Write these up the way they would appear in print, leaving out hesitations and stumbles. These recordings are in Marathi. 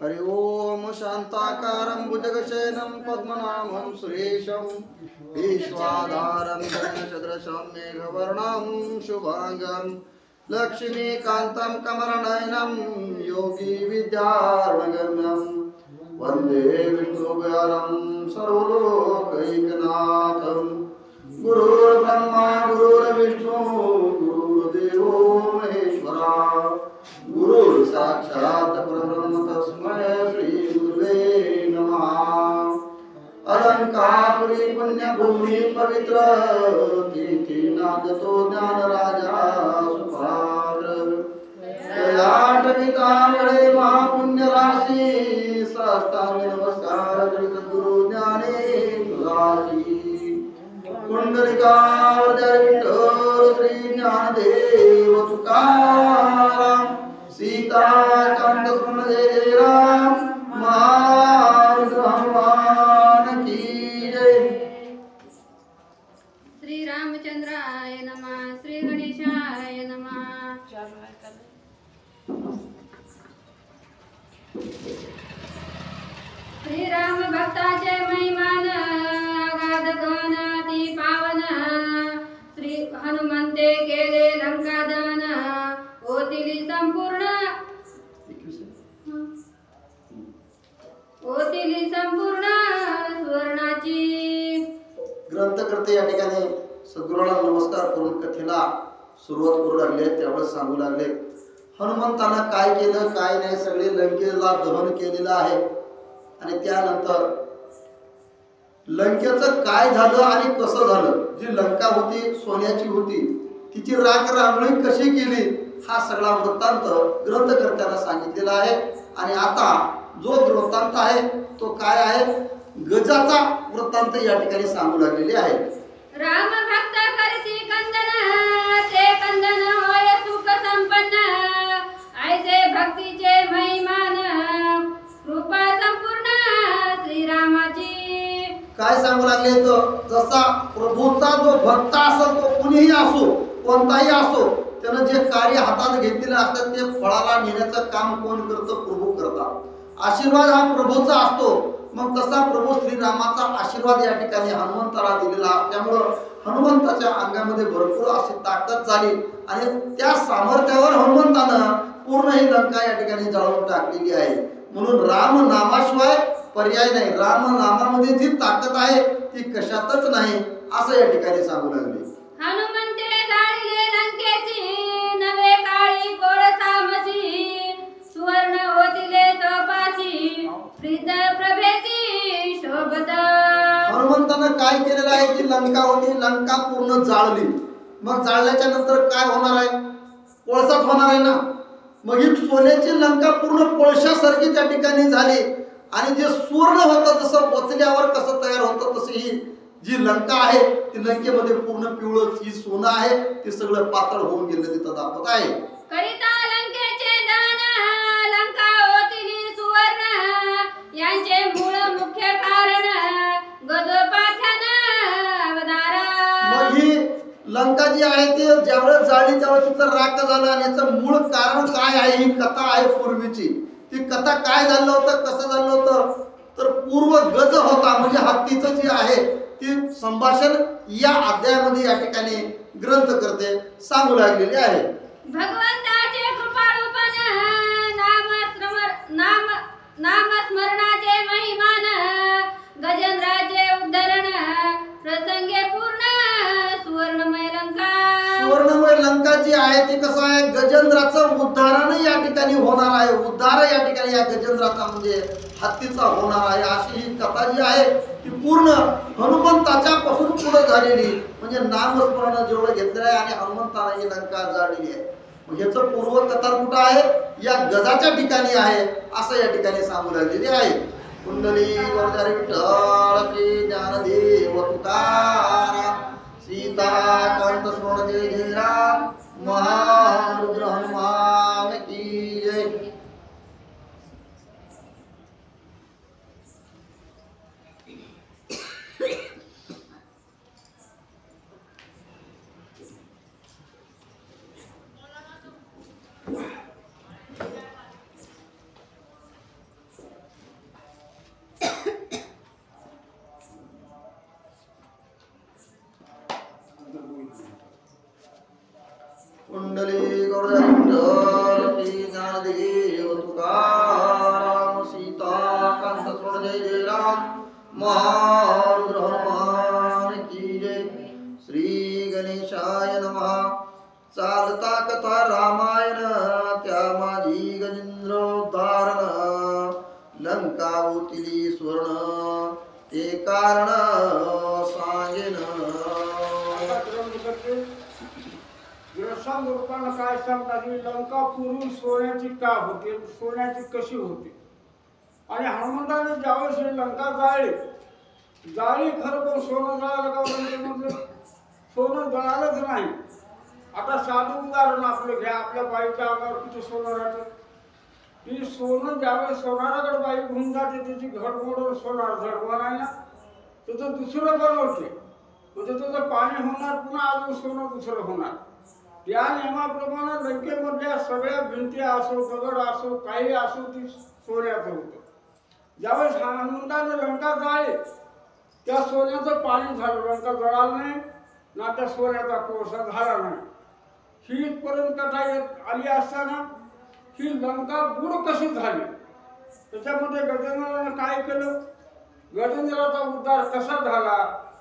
हरि ओम शांताकारं भुजगशयनं पद्मनाभं सुरेशं विश्वाधारं गगनसदृशं मेघवर्णं शुभांगं लक्ष्मीकान्तं कमलनयनं योगी विद्यार्णगम्यं वन्दे विष्णुप्रियं सर्वलोकैकनाथं गुरुर्ब्रह्मा गुरुर्विष्णु गुरुर्देवो महेश्वरा गुरु साक्षात् परब्रह्म तस्मै श्री गुरुवे नमः। अलंकारपुरी पुण्यभूमि पवित्र तिथि नादतो ज्ञान राजा सुपात्र दयाटवितावळे महापुण्य राशी साष्टांग नमस्कार करीत गुरु ज्ञानेश्वरासी कुंडलिकावतार विठ्ठल श्री ज्ञानदेव तुकाराम सीताकांत स्मरण जय जय राम महारुद्र हनुमान की जय। श्री रामचंद्राय नमः श्री गणेशाय नमः। श्री राम भक्ताचे महिमान अगाध गण अति पावन श्री हनुमंते केले लंकादहन होतील संपूर्ण सुवर्णाची। ग्रंथकर्ते या ठिकाणी सद्गुरूंना नमस्कार करून कथेला सुरुवात करू लागले। त्यावेळेस सांगू लागले हनुमंतानं काय केलं काय नाही सगळे लंकेला दहन केलेलं आहे आणि त्यानंतर लंकेचं काय झालं आणि कसं झालं। जी लंका होती सोन्याची होती तिची राख रांगोळी कशी केली हा सगळा वृत्तांत ग्रंथकर्त्याला सांगितलेला आहे। आणि आता जो वृत्तांत आहे तो काय आहे गजाचा वृत्तांत या ठिकाणी सांगू लागलेले आहे। राम भक्त करती कंदन ते कंदन होय सुख संपन्न ऐसे भक्तीचे महिमान कृपा संपूर्ण श्रीरामाची। काय सांगू लागले तो जसा प्रभूचा जो भक्त असो तो कुणीही असो कोणताही असो त्यानं जे कार्य हातात घेतलेले असतात ते फळाला नेण्याचं काम कोण करतं प्रभू करतात। आशीर्वाद हा प्रभूचा असतो मग तसा प्रभू श्रीरामाचा आशीर्वाद या ठिकाणी हनुमंताला दिलेला असल्यामुळं हनुमंताच्या अंगामध्ये भरपूर अशी ताकद झाली आणि त्या सामर्थ्यावर हनुमंतानं पूर्ण ही लंका या ठिकाणी जाळून टाकलेली आहे। म्हणून राम नामाशिवाय पर्याय नाही। राम नामामध्ये जी ताकद आहे ती कशातच नाही असं या ठिकाणी सांगू लागले। हनुमंते जाळिले लंकेची नवे काळी कोळसामसी सुवर्ण होतिले तोपासी प्रीत प्रभेची शोभत। हनुमंतानं काय केलेलं आहे की लंका होती लंका पूर्ण जाळली मग जाळल्याच्या नंतर काय होणार आहे कोळसाच होणार आहे ना। मग ही सोन्याची लंका पूर्ण कोळशासारखी त्या ठिकाणी झाली आणि जे सुवर्ण होतं जसं ओतल्यावर कसं तयार होतं तशी ही जी लंका आहे ती लंकेमध्ये पूर्ण पिवळं ही सोनं आहे ते सगळं पातळ होऊन गेलं तिथं दाखवत आहे। करिता लंकेचे दान लंका होतील सुवर्ण यांचे मूळ मुख्य कारण गजोपाख्यान अवतारा। मग ही लंका जी आहे ती ज्यावेळेस जाळली त्यावेळेस तिचं राख झालं आणि याचं मूळ कारण काय आहे ही कथा आहे पूर्वीची। ती कथा काय झालं होतं कसं झालं होतं तर पूर्व गज होता म्हणजे हत्तीचं जे आहे ती संभाषण या अध्यायामध्ये या ठिकाणी ग्रंथकर्ते सांगू लागलेले आहे। भगवंताचे कृपारूपण नाम स्मरणाचे महिमान गजेंद्राचे उद्धरण प्रसंगे पूर्ण सुवर्णमय लंका। सुवर्णमय लंका जी आहे ती कसं आहे गजेंद्राचं उद्धारण या ठिकाणी होणार आहे। उद्धार या ठिकाणी या गजेंद्राचा म्हणजे हत्तीचा होणार आहे। अशी ही कथा जी आहे ती पूर्ण हनुमंताच्या पासून पुढे झालेली म्हणजे नामस्मरण जेवढं घेतलेलं आहे आणि हनुमंताने ही लंका जाळलेली आहे। मग याचं पूर्व कथा कुठं आहे या गजाच्या ठिकाणी आहे असं या ठिकाणी सांगू लागलेले आहे। कुंडली वरदारी विठ्ठल श्री ज्ञानदेव तुकाराम सीताकांत स्मरण जय जय राम महारुद्र हनुमान की जय। कुंडली गौरधर श्री ज्ञानदेव तुकाराम सीता कांत सोड जय जय राम महारुद्र हनुमान की जय। श्री गणेशाय नमः। चालता कथा रामायण त्या माझी गजेंद्रोद्धारण लंका होतिली स्वर्ण ते कारण सांगेन। सांग लोकांना काय सांगतात लंका पूर्वी सोन्याची का होते सोन्याची कशी होते आणि हनुमंताने ज्यावेळेस ही लंका जाळी खरं पण सोनं जळालं का लंकेमध्ये सोनं जळालंच नाही। आता साधं उदाहरण आपलं घ्या आपल्या बाईच्या अंगावर किती सोनं राहतं ती सोनं ज्यावेळेस सोनाराकडे बाई घेऊन जाते त्याची घडमोड सोनार झडवा नाही ना त्याचं दुसरं बनवते म्हणजे त्याचं पाणी होणार पुन्हा अजून सोनं दुसरं होणार। त्या नियमाप्रमाणे लंकेमधल्या सगळ्या भिंती असो दगड असो काही असो ती सोन्याचं होतं। ज्यावेळेस हनुमंताने लंका जाळली त्या सोन्याचं पाणी झालं लंका जळालं नाही ना त्या सोन्याचा कोळसा झाला नाही। ही इथपर्यंत कथा आली असताना ही लंका बुड कशी झाली त्याच्यामध्ये गजेंद्राने काय केलं गजेंद्राचा उद्धार कसा झाला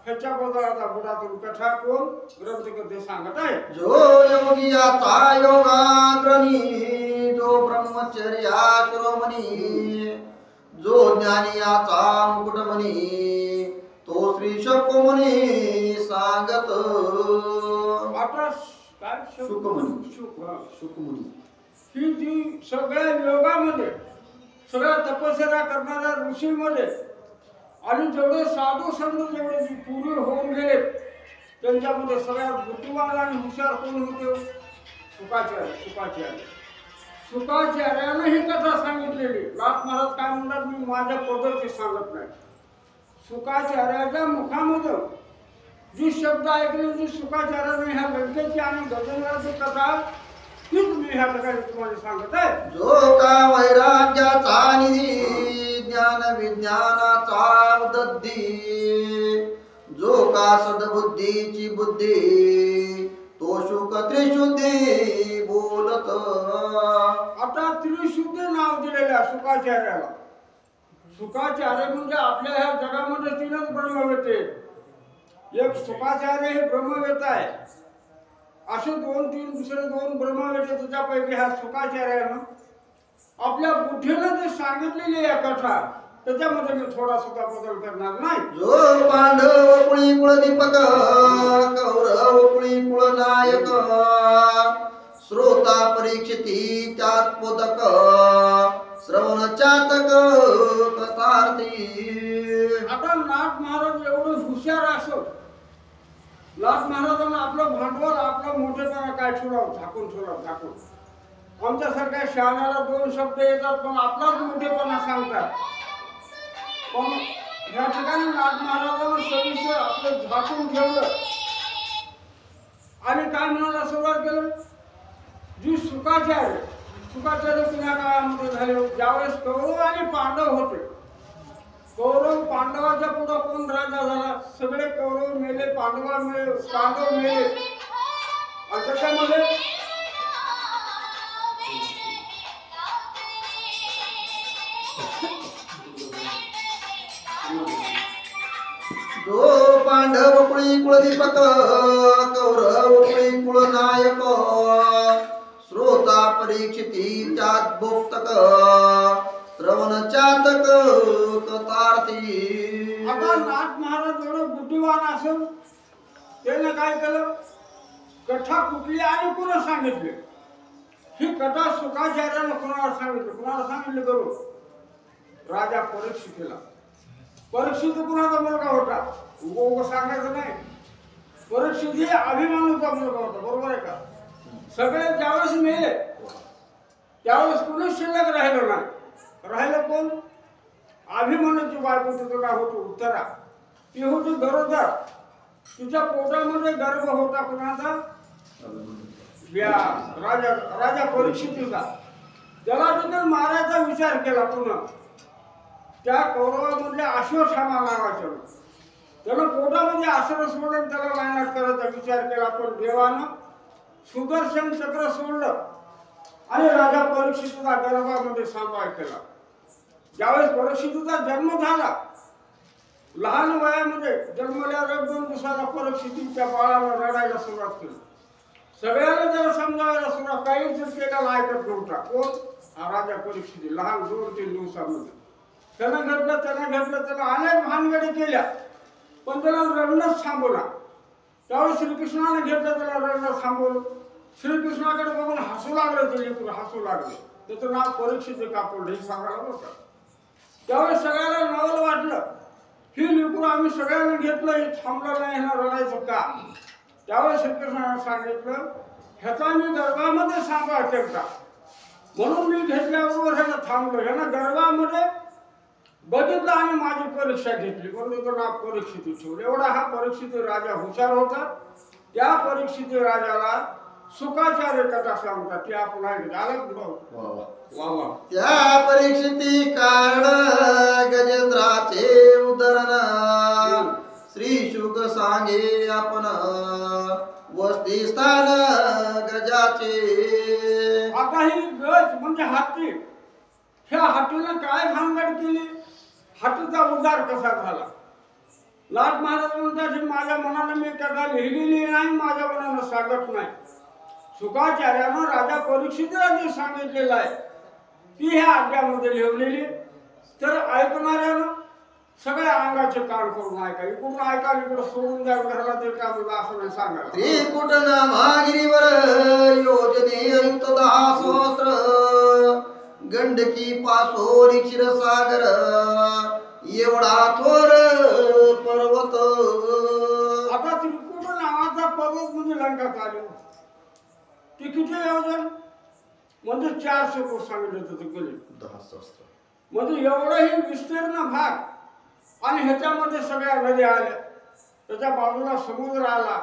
ह्याच्याबद्दल आता बुडातून कथा कोण ग्रंथकर्ते सांगत आहे। जो योगियाचा योगाग्रणी जो ब्रह्मचर्याश्रमणी जो ज्ञानियाचा मुकुटमणी तो श्री शकुमुनी सांगत। आता काय शुकमुनी शुकमुनी ही जी सगळ्या योगामध्ये सगळ्या तपस्या करणाऱ्या ऋषीमध्ये आणि जेवढे साधू संत जेवढे जी पूर्वी होऊन गेले त्यांच्यामध्ये सगळ्यात बुद्धिमान आणि हुशार कोण होते शुकाचार्याने ही कथा सांगितलेली। नाथ महाराज काय म्हणतात मी माझ्या पद्धती सांगत नाही शुकाचार्याच्या मुखामधून जी शब्द ऐकले जी शुकाचार्याने ह्या लंकेची आणि गजेंद्राची कथा तीच मी ह्या ठिकाणी तुम्हाला सांगत आहे। जो का वैराग्याचा निधी ज्ञान विज्ञानाचा उदधी जो का सद्बुद्धीची बुद्धी तो शुक त्रिशुद्धी बोलत। आता त्रिशुद्धी नाव दिलेलं शुकाचार्याला। शुकाचार्य म्हणजे आपल्या ह्या जगामध्ये तीनच ब्रह्मवेते एक शुकाचार्य हे ब्रह्मवेता आहे असे दुसरे दोन ब्रह्मवेते त्याच्यापैकी ह्या शुकाचार्यानं आपल्या बुद्धीनं जे सांगितलेली आहे कथा त्याच्यामध्ये मी थोडा सुद्धा बदल करणार नाही। जो पांडव कुळी कुलदीपक कौरव कुळी कुलनायक श्रोता परीक्षिती त्यात पोतक श्रवण चातक कथार्थी। आता नाथ महाराज एवढं हुशार असो नाथ महाराजांना आपलं भांडवल आपलं मोठेपणा काय झाकून आमच्यासारख्या शहाण्याला दोन शब्द येतात पण आपलाच मोठेपणा सांगतात पण या ठिकाणी नाथ महाराजांना सविस्तर आपलं झाकून ठेवलं आणि काय म्हणायला सुरुवात केलं जी शुकाचार्य पुण्या काळामध्ये झाले ज्यावेळेस कौरव आणि पांडव होते कौरव पांडवाच्या पुढे कोण राजा झाला सगळे कौरव मेले पांडव मेले आणि त्याच्यामध्ये जो पांडव कुळी कुलदीपक कौरव कुळी कुलनायक श्रोता परीक्षिती त्यात भोक्तक श्रवण चातक कथार्थी। आता नाथ महाराज एवढं बुद्धिवान असून त्याने काय केलं कथा कुठली आणि पुन्हा सांगितली ही कथा शुकाचार्यानं कुणाला सांगितली करू राजा परीक्षित कुणाचा मुलगा होता उगो सांगायचं नाही परीक्षित हे अभिमानाचा मुलगा होता बरोबर आहे का सगळे ज्यावेळेस मेले त्यावेळेस कुणीच शिल्लक राहिलं नाही राहिलं कोण अभिमानाची बायको तिथं काय होतो उत्तरा ती होती गरोदर तिच्या पोटामध्ये गर्भ होता कुणाचा राजा परीक्षितीचा त्याला तिथे मारायचा विचार केला पुन्हा त्या कौरवामधल्या अश्वत्थामा नावाच्या त्यानं पोटामध्ये आसरस म्हणून त्याला नायनाट करायचा विचार केला पण देवानं सुदर्शन चक्र सोडलं आणि राजा परीक्षितचा गर्भामध्ये सांभाळ केला. ज्यावेळेस परीक्षितचा जन्म झाला, लहान वयामध्ये जन्मल्यावर 1-2 दिवसाला परीक्षितीच्या बाळाला रडायला सुरुवात केली. सगळ्यांना जरा समजावायला सुरुवात, काही जर केल्याला ऐकत नव्हता. कोण? हा राजा परीक्षित. लहान 2-3 दिवसामध्ये त्यानं घडलं त्यानं अनेक भानगडी केल्या, पण त्याला रडणंच थांबवला. त्यावेळेस श्रीकृष्णाने घेतलं, त्याला रडणं थांबवलं. श्रीकृष्णाकडे बघून हसू लागलं, ते लेकरू हसू लागले. त्याचं नाव परीक्षित कापड हे सांगायला होतं. त्यावेळेस सगळ्याला नवल वाटलं, ही लेकरू आम्ही सगळ्यांना घेतलं, हे थांबलं नाही, ह्याला रडायचं का? त्यावेळेस श्रीकृष्णाने सांगितलं, ह्याचा मी गर्भामध्ये सांभाळ केला, म्हणून मी घेतल्याबरोबर ह्याला थांबलो. ह्यानं गर्भामध्ये बघितलं आणि माझी परीक्षा घेतली, म्हणून त्याचं नाव परीक्षित ठेवलं. एवढा हा परीक्षित राजा हुशार होता. त्या परीक्षित राजाला सुखाचार्य कथा सांगतात, ती आपण ऐकली. आलं वा. त्या परीक्षिती कारण गजेंद्राचे उद्धरण, श्री शुक सांगे आपण वस्ती स्थान गजाचे. आता ही गज म्हणजे हत्ती. ह्या हत्तीनं काय भानगड केली? हत्तीचा उद्धार कसा झाला? लाट महाराज म्हणतात, ही माझ्या मनानं मी कथा लिहिलेली नाही, माझ्या मनानं सांगत नाही. शुकाचार्यानं राजा परीक्षितला जे सांगितलेलं आहे ती ह्या आज्ञामध्ये लिहिलेली. तर ऐकणाऱ्यानं सगळ्या अंगाचे कान करून ऐका. इकडून ऐका, इकडं सोडून द्या, घराला ते काम असं नाही सांगायला. त्रिकुट नामागिरीवर योजने युक्त 10 सहस्र, गंडकी पासोरी क्षीरसागर, एवढा थोर पर्वत. आता त्रिकुट नावाचा पर्वत म्हणजे लंका चालू. ते किती योजन? म्हणजे 400 कोस सांगितलं होतं गेले. 10 सहस्र म्हणजे एवढंही विस्तीर्ण भाग, आणि ह्याच्यामध्ये सगळ्या नद्या आल्या, त्याच्या बाजूला समुद्र आला.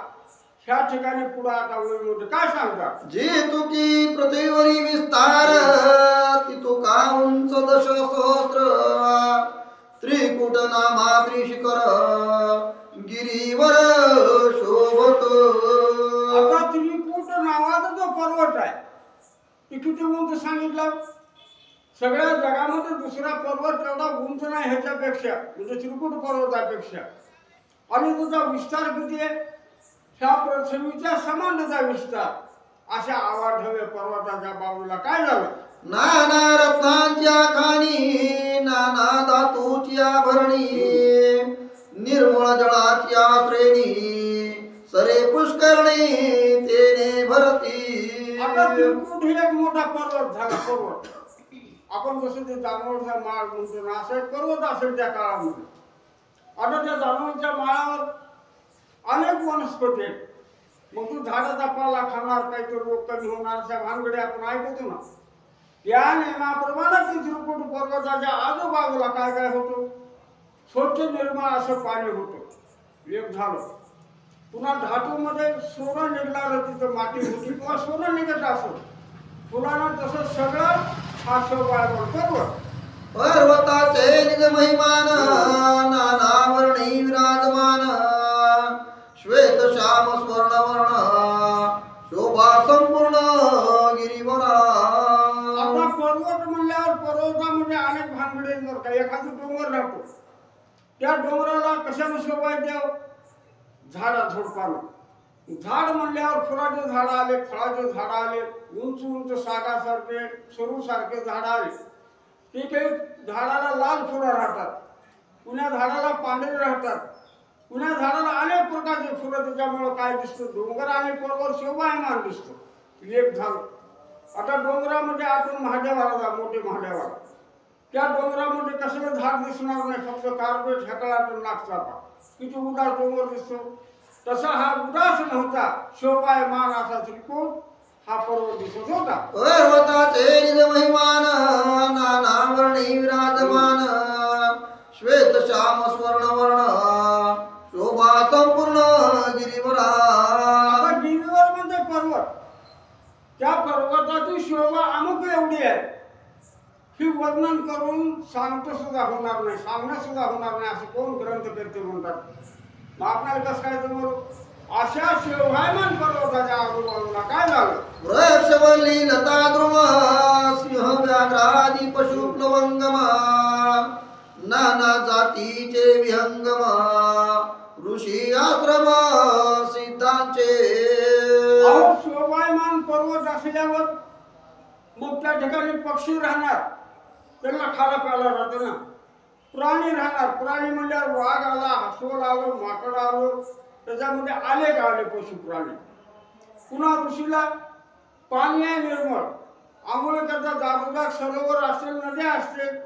ह्या ठिकाणी पुढे आता वैमध्ये काय सांगतात? जे तुकी पृथ्वीवरी विस्तार, ती तुका उंच 10 सहस्र, त्रिकुट नामा त्रिशिखर, गिरीवर शोभत. आता त्रिकुट नावाचा जो पर्वत आहे ते किती उंच सांगितलं? सगळ्या जगामध्ये दुसरा पर्वत एवढा उंच नाही ह्याच्यापेक्षा, म्हणजे त्रिकुट पर्वतापेक्षा. आणि तुझा विस्तार किती आहे? ह्या पृथ्वीच्या समान त्याचा विस्तार. अशा आवाढव्य पर्वताच्या बाजूला काय झालं? नाना रत्नांच्या खाणी, नाना धातूची आभरणी, निर्मळ जळाची श्रेणी, सरे पुष्करणी तेने भरती. आता त्रिकुट हे एक मोठा पर्वत झाला. पर्वत आपण जसं ते जांभूळचा माळ म्हणतो ना, असं एक पर्वत असेल त्या काळामध्ये. आता त्या जांभूळच्या माळावर अनेक वनस्पती आहेत. मग तू झाडाचा पाला खाणार, काहीतरी रोग कमी होणार, अशा भानगडी आपण ऐकतो ना. या नियमाप्रमाणे ती त्रिकुट पर्वताच्या आजूबाजूला काय काय होतं? स्वच्छ निर्मळ असं पाणी होतं. एक झालं. पुन्हा धातूमध्ये सोनं निघणारं तिथं माती होती किंवा सोनं निघत असो. पुन्हा तसं सगळं हा पर्वत. पर्वताचे निज महिमान, नाना वर्णी विराजमान, श्वेत श्याम स्वर्ण वर्ण, शोभा संपूर्ण गिरीवरा. आता पर्वत म्हणल्यावर पर्वतामध्ये अनेक भानगडी आहेत. का एखादं डोंगर राहतो, त्या डोंगराला कशाने शोभा द्यावं? झाडा झोडपानं. झाड म्हणल्यावर फुलाचे झाड आले, फळाचे झाड आले, उंच उंच सागासारखे सरूसारखे झाड आले. ते काही झाडाला लाल फुलं राहतात, पुण्या झाडाला पांढरे राहतात, पुण्या झाडाला अनेक प्रकारचे फुलं. त्याच्यामुळं काय दिसतं? डोंगर आणि पर्वत शोभायमान दिसतो. एक झालं. आता डोंगरामध्ये आपण महादेवाला जा, मोठे महादेवाला. त्या डोंगरामध्ये कसलं झाड दिसणार नाही, फक्त कार्पेट हेकळाटून नागचापा. किती उदास डोंगर दिसतो. तसा हा उदास नव्हता, शोभायमान असा त्रिकुट हा पर्वत दिसत होता. पर्वताचे निज महिमान, नाना वर्णी विराजमान, श्वेत श्याम स्वर्ण वर्ण, शोभा संपूर्ण गिरीवरा. आता गिरीवर म्हणजे पर्वत. त्या पर्वताची शोभा अमुक एवढी आहे की वर्णन करून सांगता सुद्धा होणार नाही, सांगणं सुद्धा होणार नाही, असं कोण ग्रंथकर्ते म्हणतात. मग आपल्याला कसं काय जमलं? अशा शोभायमान पर्वताच्या आजूबाजूला काय झालं? वृक्षवल्ली लता द्रुम सिंह व्याघ्रादी पशु प्लवंगमा नाना जातीचे विहंगम ऋषी आश्रम सिद्धांचे. अहो, शोभायमान पर्वत असल्यावर मग त्या ठिकाणी पक्षी राहणार, त्यांना खायला प्यायला राहतं ना. प्राणी राहणार, प्राणी म्हणल्यावर वाघ आला, हसवल आलो, माकड आलो, त्याच्यामध्ये आले पशु प्राणी. पुन्हा ऋषीला पाणी आहे निर्मळ, आंघोळी करता जागोजाग सरोवर असेल, नद्या असतील,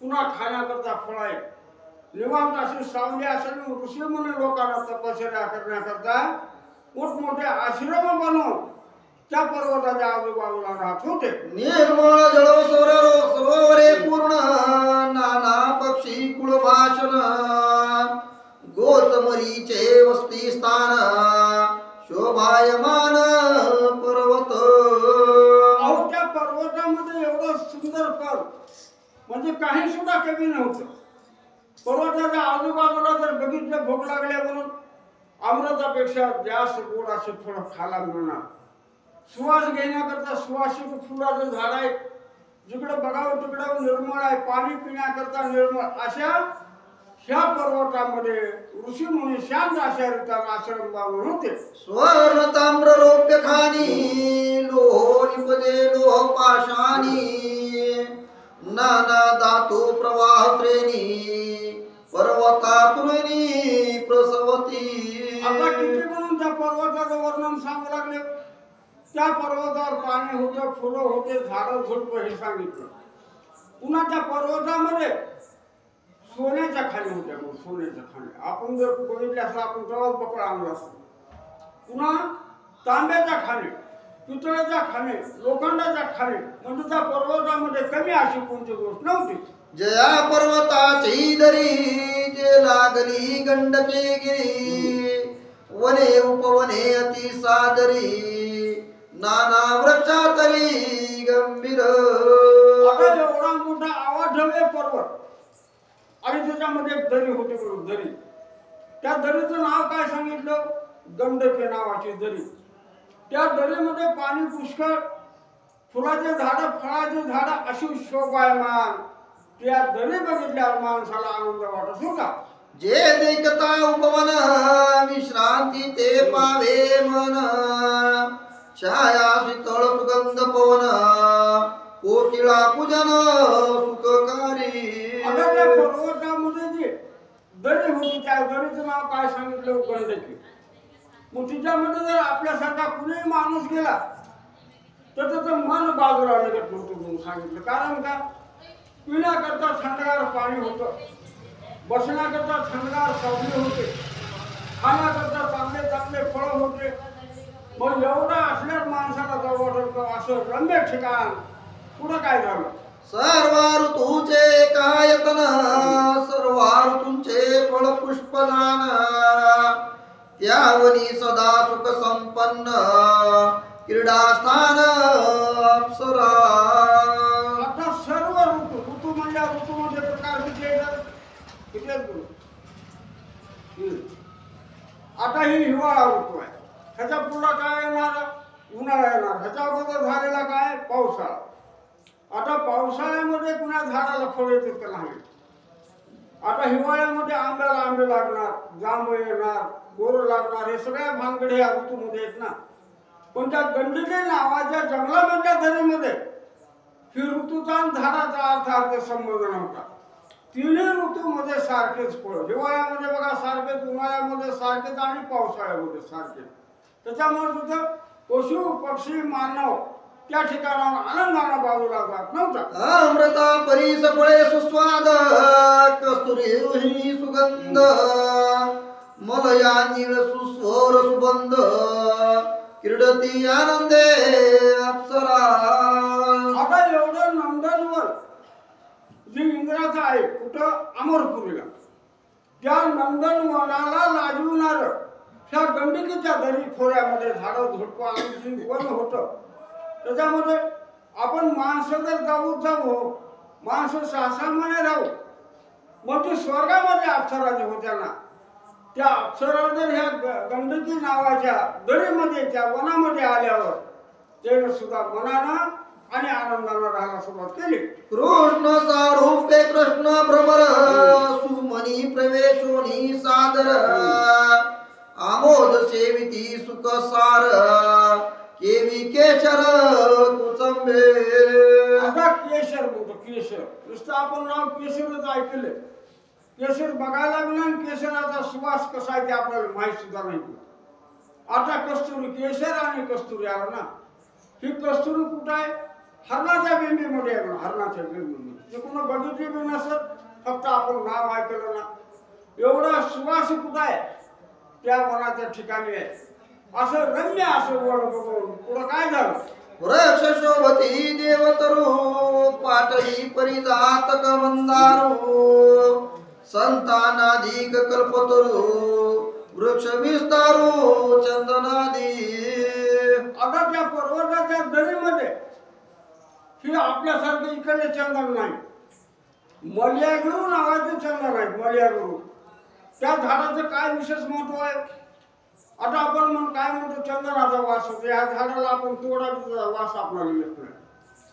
पुन्हा खाण्याकरता फळ आहे, निवांत असेल, सावली असेल. ऋषी म्हणून लोकांना तपश्चर्या करण्याकरता मोठमोठे आश्रम बनवून त्या पर्वताच्या आजूबाजूला राहत होते. निर्मळ जळ सरोवरे पूर्ण नाना पक्षी कुळभाषण गोचमरीचे वस्ती स्थान शोभायमान पर्वत. अहो, त्या पर्वतामध्ये एवढं सुंदर फळ म्हणजे काही सुद्धा कमी नव्हतं. पर्वताच्या आजूबाजूला जर बघितलं, भूक लागल्या म्हणून अमृतापेक्षा जास्त गोड असे फळ खायला मिळणार. सुवास घेण्याकरता सुवासिक फुलाचं झाड आहे, जिकडे बघावं तिकडं निर्मळ आहे, पाणी पिण्याकरता निर्मळ. अशा ह्या पर्वतामध्ये ऋषी मुनी शांत अशा रीतीने आश्रम बांधून होते. स्वर्ण ताम्र रौप्य खानी लोह निपजे लोह पाशानी नाना धातू प्रवाह श्रेणी पर्वतातुनी प्रसवती. आता किती म्हणून त्या पर्वताचं वर्णन सांगू लागले. त्या पर्वतावर पाणी होतं, फुलं होते, झाडं झुडपं हे सांगितलं. पुन्हा त्या पर्वतामध्ये सोन्याच्या खाणी होत्या. मग सोन्याच्या खाणी आपण जर बघितल्या असं आपण तेव्हाच पकड आणला असतो. पुन्हा तांब्याच्या खाणी, पितळाच्या खाणी, लोखंडाच्या खाणी, म्हणजे त्या पर्वतामध्ये कमी अशी कोणती गोष्ट नव्हती. जया पर्वताची दरी जे लागली गंडके गिरी वने उपवने अति सादरी नाना वृक्षातरी गंभीर. आता एवढा मोठा आवाढव्य पर्वत आणि त्याच्यामध्ये एक दरी होती. बरोबर दरी, त्या दरीचं नाव काय सांगितलं? गंडके नावाची दरी. त्या दरीमध्ये पाणी पुष्कळ, फुलाचे झाड, फळाचे झाड अशी शोभायमान. त्या दरी बघितल्यावर माणसाला आनंद वाटत होता. जे देखता उपवन विश्रांती ते पावे मन छाया शीतळ सुगंध पवन कोकिळा पूजन सुखकारी. आता त्या पर्वतामध्ये जी दरी होती त्या दरीचं नाव काय सांगितलं? गंडकी. मग तिच्यामध्ये जर आपल्यासारखा कुणीही माणूस गेला तर त्याचं मन बाजूला लगत नव्हतं म्हणून सांगितलं. कारण का? पिण्याकरता थंडगार पाणी होतं, बसण्याकरता थंडगार सावली होते, खाण्याकरता चांगले चांगले फळं होते. मग एवढं असल्यास माणसाला जर वाटत असं रम्य ठिकाण पुढं काय झालं? सर्व ऋतूचे कायतन सर्व ऋतूंचे फळ पुष्पदान त्यावनी सदा सुख संपन्न क्रीडास्थान अप्सरा. आता सर्व ऋतू, ऋतू म्हणजे ऋतूमध्ये प्रकार किती येतात? किती आहेत? आता ही हिवाळा ऋतू आहे, ह्याच्या पुढला काय येणार? उन्हाळा येणार. ह्याच्या अगोदर झालेला काय? पावसाळा. आता पावसाळ्यामध्ये पुन्हा झाडाला फळ येते का नाही? आता हिवाळ्यामध्ये आंब्याला आंबे लागणार, जांभ येणार, बोर लागणार, हे सगळ्या भानगडी या ऋतूमध्ये आहेत ना. पण त्या गंडकी नावाच्या जंगलामधल्या दरीमध्ये ही ऋतूचा आणि झाडाचा अर्थ संबंध नव्हता. तिन्ही ऋतूमध्ये सारखेच फळ, हिवाळ्यामध्ये बघा सारखेच, उन्हाळ्यामध्ये सारखेच आणि पावसाळ्यामध्ये सारखेच. त्याच्यामुळे तिथं पशु पक्षी मानव त्या ठिकाणावर आनंदाने बाजूला जात नव्हता. अमृता परीस फळे सुस्वाद कस्तुरी सुगंध मलया नीळ सुस्वर सुबंध क्रीडती आनंदे अप्सरा. आता एवढं नंदनवन जे इंद्राचं आहे कुठं? अमरपुरीला. त्या नंदनवनाला लाजविणार ह्या गंडकीच्या दरी खोऱ्यामध्ये झाडं झुडपं आणि वन होतं. त्याच्यामध्ये आपण माणसं जर जाऊ माणसं सामान्य राहू, मग ती स्वर्गामध्ये अप्सरा जे होत्या ना त्या अप्सरा जर ह्या गंडकी नावाच्या दरीमध्ये त्या वनामध्ये आल्यावर त्याने सुद्धा मनानं आणि आनंदानं राहायला सुरुवात केली. कृष्ण सारूपे कृष्ण भ्रमर सुमनी प्रवेशोनी सादर आमोद सेविती सुख सार केवी केशर कुचंबे. आता केशर बोलतो. केशर नुसतं आपण नाव केशरच ऐकले. केशर बघायला लागलं आणि केशराचा सुवास कसा आहे ते आपल्याला माहित सुद्धा नाही. आता कस्तुरी केशर आणि कस्तुरी आला ना. ही कस्तुरी कुठं आहे? हरणाच्या बिंबीमध्ये आहे. हरणाच्या बिंबीमध्ये जे कोण बघितली बी नसत, फक्त आपण नाव ऐकलं ना. एवढा सुवास कुठं आहे? त्या वनाच्या ठिकाणी आहे. असं रम्य असं वन बघून पुढं काय झालं? वृक्ष शोभती देवतरू पाटली परिजातक मंदारू संतानाधिक कल्पतरू वृक्ष विस्तारू चंदनादी. आता त्या पर्वताच्या दरीमध्ये ही आपल्यासारखे इकडले चंदन नाही. मल्यागुरू नावाचे चंदन आहेत. मल्यागुरू त्या झाडाचं काय विशेष महत्व आहे? आता आपण काय म्हणतो चंदनाचा वास होतो. या झाडाला आपण तोडाचा वास आपल्याला येत नाही.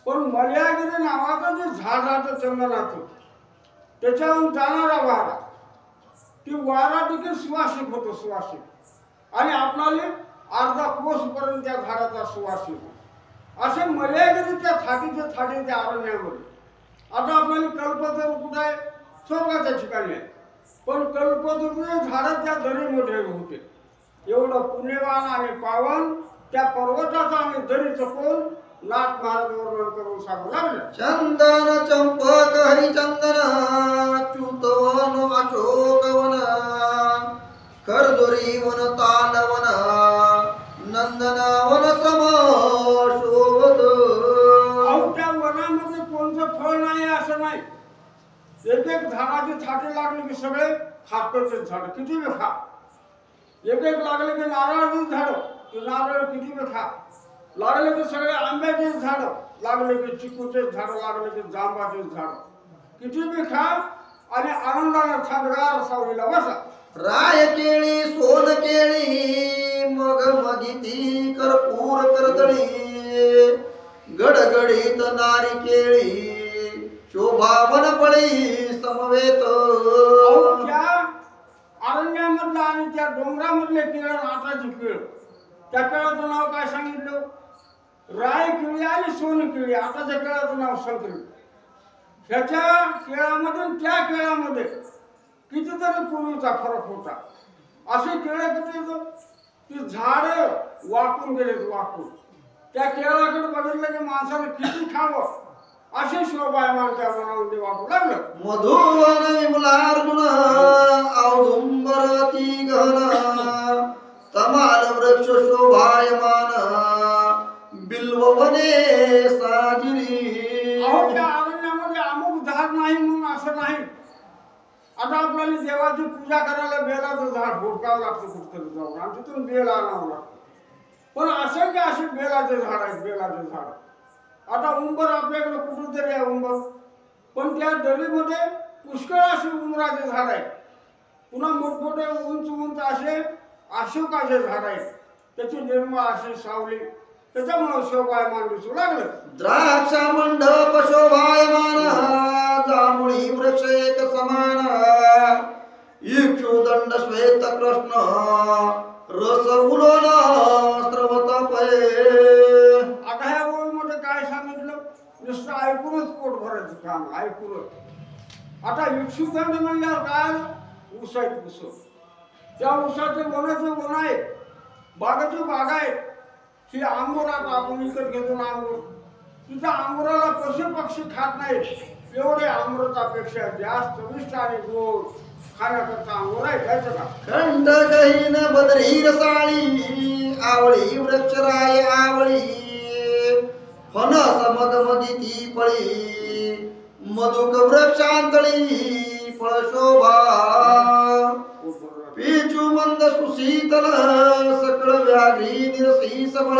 पण मल्यागिरी नावाचं जे झाड राहतं चंदनाचं, त्याच्याहून जाणारा वारा, ती वारा देखील सुवासिक होतो. सुवासिक. आणि आपणाला अर्धा कोसपर्यंत त्या झाडाचा सुवास येतो. असे मल्यागिरीच्या थाटीच्या अरण्यामध्ये. आता आपल्याला कल्पतरू कुठं आहे? स्वर्गाच्या ठिकाणी आहे. पण कल्पतरूचे झाडं त्या दरीमध्ये होते. एवढं पुण्यवान आणि पावन त्या पर्वताचा आणि दरीचं कोण नाथ महाराज वर्णन करून सांगू लागले. चंदन चंपक हरिचंदन च्युतवन अशोकवन खरदुरी वन तालवन नंदन वन सम शोभत. त्या वनामध्ये कोणतं फळ नाही असं नाही. एक एक झाडाची छाटे लागले की सगळे खाकरचे झाड किती बी खा. एक एक लागले की नारळाची झाड, की नारळ किती बी खा. लागले की सगळे आंब्याचे झाड, लागले की चिकूचे झाड, लागले की जांबाचे झाड, किती बी खा आणि आनंदाने थंडगार सावलीला बसा. राय केळी सोन केळी मग मगिती कर्पूर करतळी गडगडीत नारी केळी शोभावन फळी समवेत. अरण्यामधला आणि त्या डोंगरामधले केळ, नाताची केळ, त्या केळाचं नाव काय सांगितलं? राय केळी आणि सोन केळी. आताच्या केळाचं नाव संकरी. ह्याच्या केळामध्ये त्या केळामध्ये कितीतरी पूर्वीचा फरक होता. असे केळे किती येतो की झाड वाकून गेलेत. वाकून त्या केळाकडे बघितलं की माणसाने किती खावं अशी शोभायमान त्या मनामध्ये वाटू लागलं. मधुवन विमलार्जुन औदुंबरती गहन तमाल वृक्ष शोभायमान बिल्ववने साजिरी. त्या अरण्यामध्ये अमुक झाड नाही म्हणून असं नाही. आता आपल्याला देवाची पूजा करायला बेलाचं झाड हुडकावं लागतं कुठतरी जाऊन आणि तिथून बेल आणावं लागतं. पण असंख्य असे बेलाचे झाड आहेत. बेलाचे झाड. आता उंबर आपल्याकडे कुठं तरी आहे उंबर. पण त्या दरीमध्ये पुष्कळ असे उंबराचे झाड आहेत. पुन्हा मोठमोठे उंच उंच असे अशोकाचे झाड आहेत. त्याची निर्मळ अशी सावली, त्याच्यामुळे शोभायमान दिसू लागलं. द्राक्ष मंडप शोभायमान जांभुळी वृक्ष एक समान इक्षुदंड श्वेत कृष्ण रस उलोन स्रवत पये. आता ह्या ओळीमध्ये काय सांगितलं? नुसतं ऐकूनच पोट भरायचं काम. ऐकूनच. आता इक्षुदंड म्हणल्यावर काय? ऊस आहेत. ऊस. त्या ऊसाचे वनाचे वन आहे. बागाची बाग आहे. ही आंबोरात आपण विकत घेतो ना आंबोर. तिथं आंबोराला पशु पक्षी खात नाहीत. एवढे अमृतापेक्षा जास्त चविष्ट आणि गोड खाण्याकरता आंबोर आहे. घ्यायचं का? खंड गहीन बदरी रसाळी आवळी वृक्षराय आवळी फणस मगमदिती पळी मधुक वृक्षांतळी फळ शोभा पेचू मंद सुशीतल सकळ व्याघ्री निरसी सबळ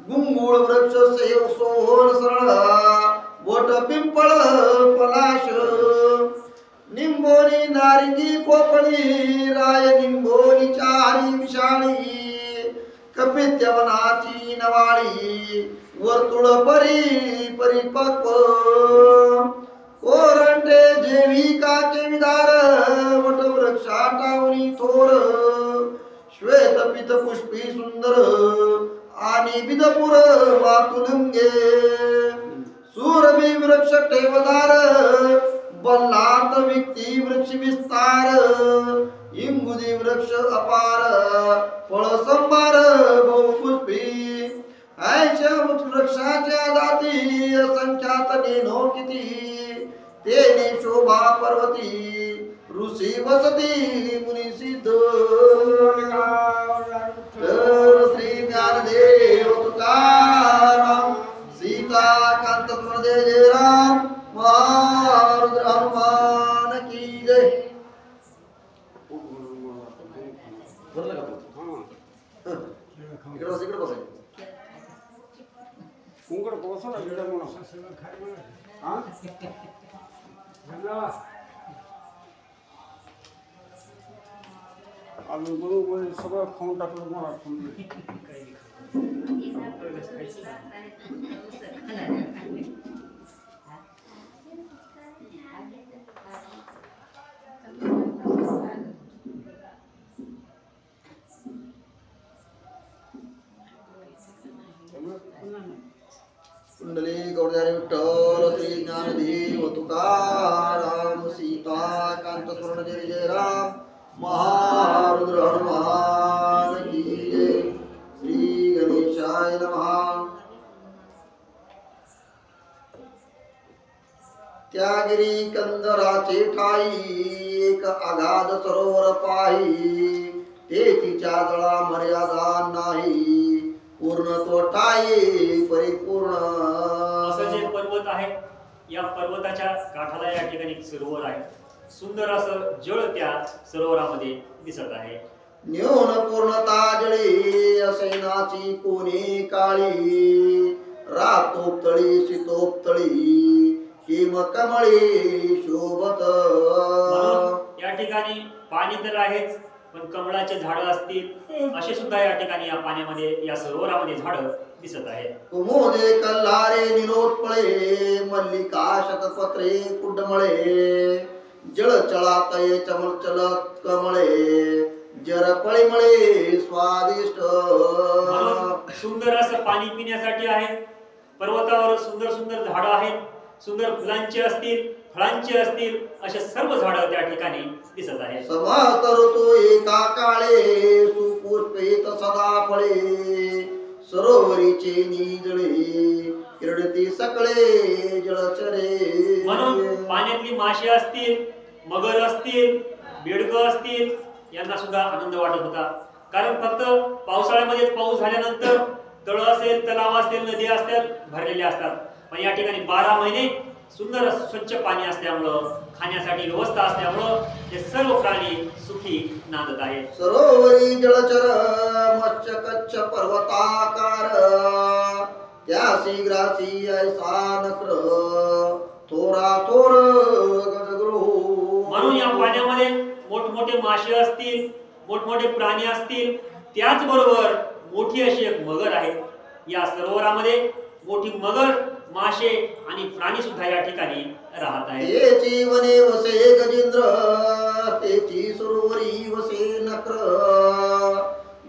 गुंगुळ वृक्ष सेव सोहन सरळ वट पिंपळ पलाश निंबोनी नारिंगी पोपळी राय निंबोनी चारी विषाणी कपित्यवनाची नवाळी वर्तुळ परिपक्व कोरंटे जेविका केविदार वटवृक्षा टावणी थोर श्वेत पित पुष्पी सुंदर आणि बिदपुर मातुलंगे सूरभी वृक्ष ठेवदार बल्लात विक्ती वृक्ष विस्तार इंगुदी वृक्ष अपार फळ संभार बहुपुष्पी ऐशा वृक्षाच्या जाती असंख्यात नेनो किती तेने शोभा पर्वती ऋषी वसती मुनी सिद्ध श्री ज्ञानदेव तुकाराम सीताकांत जय राम महारुद्र हनुमान की जय. इकडे बस कुंकड पोहोचो ना गेला म्हणून हा आम्ही बरोबर सगळं खाऊन टाकलं मला कुंडली गौरधारी विठ्ठल श्री ज्ञानदेव तुकाराम सीता कांत स्वर्ण जय जय राम महारुद्र हनुमान की जय. श्री गणेशाय नमः. त्यागिरी कंदराचे ठाई एक अगाध सरोवर पाही ते तिच्या जळा मर्यादा नाही पूर्ण तो ठाई परिपूर्ण. असं जे पर्वत आहे या पर्वताच्या काठाला या ठिकाणी एक सरोवर आहे. सुंदर असं जळ त्या सरोवरामध्ये दिसत आहे. न्यून पूर्णता जळे असैनाची कोणी काळी रातोपतळी शीतोपतळी हिम कमळे शोभत. म्हणून या ठिकाणी पाणी तर आहेच पण कमळाचे झाड असतील असे सुद्धा या ठिकाणी या पाण्यामध्ये या सरोवरामध्ये झाड दिसत आहेत. कुमोदे कल्हारे निरोत्पळे मल्लिका शतपत्रे कुडमळे जळ चळातये चमल चलत कमळे जर पळीमळे स्वादिष्ट. सुंदर असं पाणी पिण्यासाठी आहे. पर्वतावर सुंदर सुंदर झाडं आहेत. सुंदर फुलांची असतील फळांची असतील असे सर्व झाडं त्या ठिकाणी दिसत आहेत. समस्त ऋतू एका काळे सुपुष्पित सदा फळे सरोवरीचे निजळे किरडती सकळे जळचरे. म्हणून पाण्यातली मासे असतील मगर असतील बेडकं असतील यांना सुद्धा आनंद वाटत होता. कारण फक्त पावसाळ्यामध्ये पाऊस झाल्यानंतर तळ असेल तलाव असतील नदी असतील भरलेले असतात. पण या ठिकाणी 12 महिने सुंदर स्वच्छ पाणी असल्यामुळं खाण्यासाठी व्यवस्था असल्यामुळं हे सर्व प्राणी सुखी नांदत आहेत. सरोवरी जळचर मत्स्य कच्छ पर्वताकार त्यासी ग्रासी ऐसा नक्र थोरा थोर गजगृह. म्हणून या पाण्यामध्ये मोठमोठे मासे असतील मोठमोठे प्राणी असतील त्याचबरोबर मोठी अशी एक मगर आहे. या सरोवरामध्ये मोठी मगर मासे आणि प्राणी सुद्धा या ठिकाणी राहत आहेत. तेची वने वसे गजेंद्र तेची सरोवरी वसे नक्र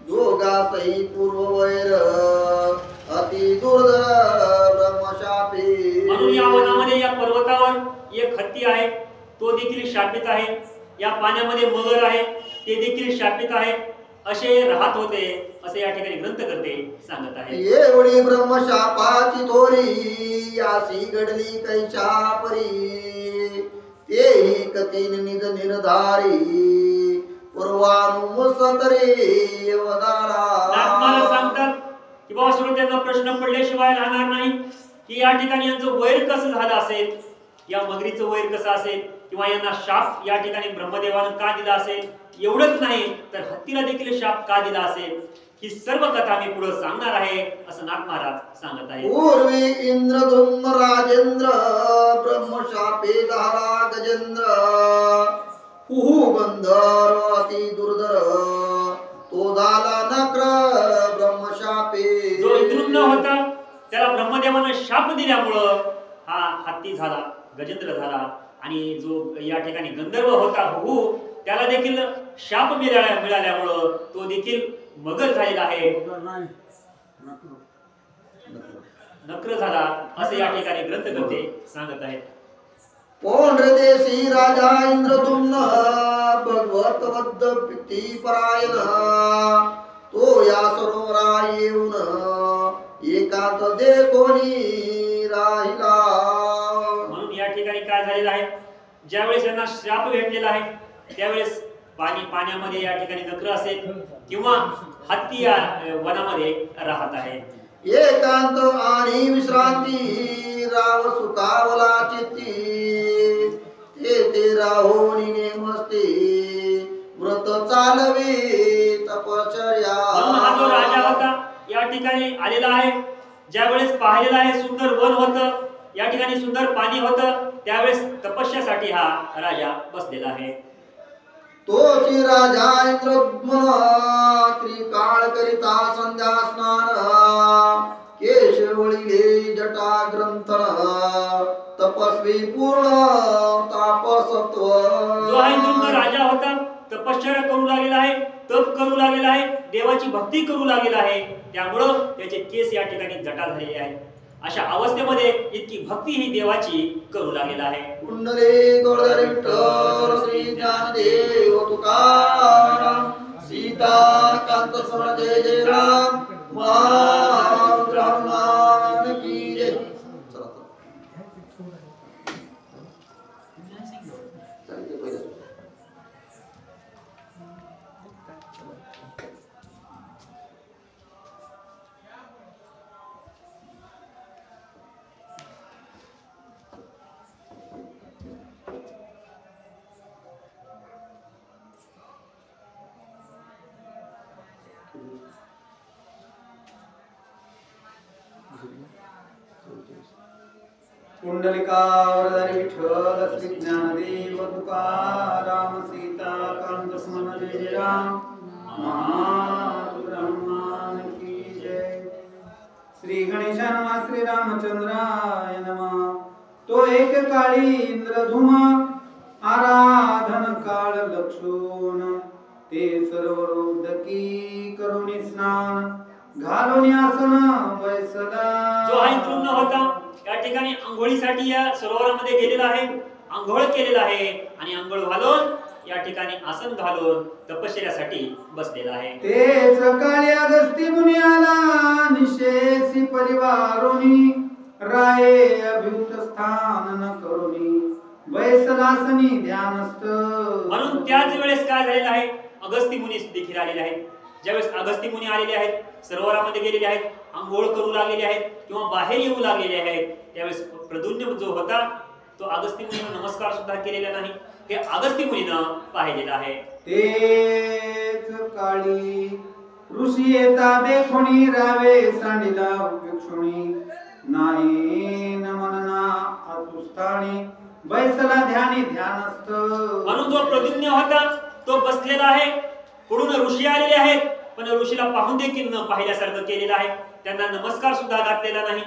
दोघासही पूर्ववैर अति दुर्धर ब्रह्मशापे. म्हणून या वनामध्ये या पर्वतावर एक हत्ती आहे तो देखील शापित आहे. या पाण्यामध्ये मगर आहे ते देखील शापित आहे. असे राहत होते असे या ठिकाणी ग्रंथकर्ते सांगत आहेत. एवढी ब्रह्मशापाची थोरी यासी घडली कैच्या परी तेही कतीन निज निर्धारी पूर्वानुमसतरे वदारा. आत्माला सांगतात की बाबा श्रोत्यांना प्रश्न पडल्याशिवाय राहणार नाही की या ठिकाणी यांचं वैर कसं झालं असेल या मगरीचं वैर कसं असेल किंवा यांना शाप या ठिकाणी ब्रह्मदेवानं का दिला असेल. एवढंच नाही तर हत्तीला देखील शाप का दिला असेल ही सर्व कथा मी पुढे सांगणार आहे असं नाथ महाराज सांगत आहे. पूर्वी इंद्रधुम्न राजेंद्र ब्रह्मशापे झाला गजेंद्र हुहू गंधर्व अति दुर्धर तो झाला नक्र ब्रह्मशापे. जो इंद्रुम्न होता त्याला ब्रह्मदेवानं शाप दिल्यामुळं हा हत्ती झाला, गजेंद्र झाला. आणि जो या ठिकाणी गंधर्व होता हुहू त्याला देखील शाप मिळाल्यामुळं तो देखील मगर झालेला आहे, नक्र झाला असं या ठिकाणी ग्रंथकर्ते सांगत आहेत. पौंड्रदेशी राजा इंद्रदुम्न भगवत वद्द पिती परायण तो या सरोवरा येऊन एकांत देखोनी राहिला. म्हणून या ठिकाणी काय झालेलं आहे, ज्यावेळेस यांना श्राप भेटलेला आहे त्यावेळेस पाण्यामध्ये या ठिकाणी नक्र असेल किंवा हत्ती या वनामध्ये राहत आहे. एकांत आणि विश्रांती राव सुखावला चित्ती ते राहोनी नेमस्ते व्रत चालवी तपश्चर्या. हा जो राजा होता या ठिकाणी आलेला आहे, ज्यावेळेस पाहिलेला आहे सुंदर वन होतं, या ठिकाणी सुंदर पाणी होतं, त्यावेळेस तपस्यासाठी हा राजा बसलेला आहे. तोची राजा इंद्रद्युम्न त्रिकाळ करिता संध्या स्नान केशवळीले जटा ग्रंथन तपस्वी पूर्ण तापसत्व. जो हा इंद्रद्युम्न राजा होता तपश्चर्या करू लागलेला आहे, तप करू लागलेला आहे, देवाची भक्ती करू लागलेला आहे, त्यामुळं त्याचे केस या ठिकाणी जटा झालेले आहेत. अशा अवस्थेमध्ये इतकी भक्ती ही देवाची करू लागलेला आहे. कुंडले गोळदारी विठ्ठल श्री ज्ञानदेव तुकाराम सीता कांत स्मरण जय जय राम महारुद्र हनुमान की जय. चला कुंडलिका वरदारी विठ्ठल श्री ज्ञानदेव तुकाराम सीता कांत स्मरण जय जय राम महारुद्र हनुमान की जय. श्री गणेशाय नमः श्री रामचंद्राय नमः. तो एक काळी इंद्रधुम आराधन काळ लक्षून ते सरोवरोदकी करुणी स्नान घालून आसन बैसला. जो हा इंद्रद्युम्न होता या ठिकाणी अंघोळीसाठी या सरोवरामध्ये गेलेला आहे, अंघोळ केलेला आहे आणि अंघोळ घालून या ठिकाणी आसन घालून तपश्चर्यासाठी बसलेला आहे. तेच काळी अगस्ती मुनी आला निशेसी परिवारोनी राये अभियुक्त स्थान न करुनी बैसलासनी ध्यानस्थ. म्हणून त्याच वेळेस काय झालेलं आहे, अगस्ती मुनी देखील आलेले आहेत. ज्यावेळेस अगस्ती मुनी आलेले आहेत, सरोवरामध्ये गेलेले आहेत, आंघोळ करू लागलेले आहेत किंवा बाहेर येऊ लागलेले आहेत, त्यावेळेस प्रद्युम्न जो होता तो अगस्ती मुनीला नमस्कार सुद्धा केलेला नाही, हे अगस्ती मुनीनं पाहिलेलं आहे. तेच काळी ऋषी येता देखोनी रावे सांडिला उपयुक्षुणी नाही नमनना आतुस्थानी बैसला ध्यानी ध्यानस्थ. म्हणून जो प्रद्युम्न होता तो बसलेला आहे, पुढून ऋषी आलेले आहेत पण ऋषीला पाहून देखील न पाहिल्यासारखं केलेलं आहे, त्यांना नमस्कार सुद्धा घातलेला नाही.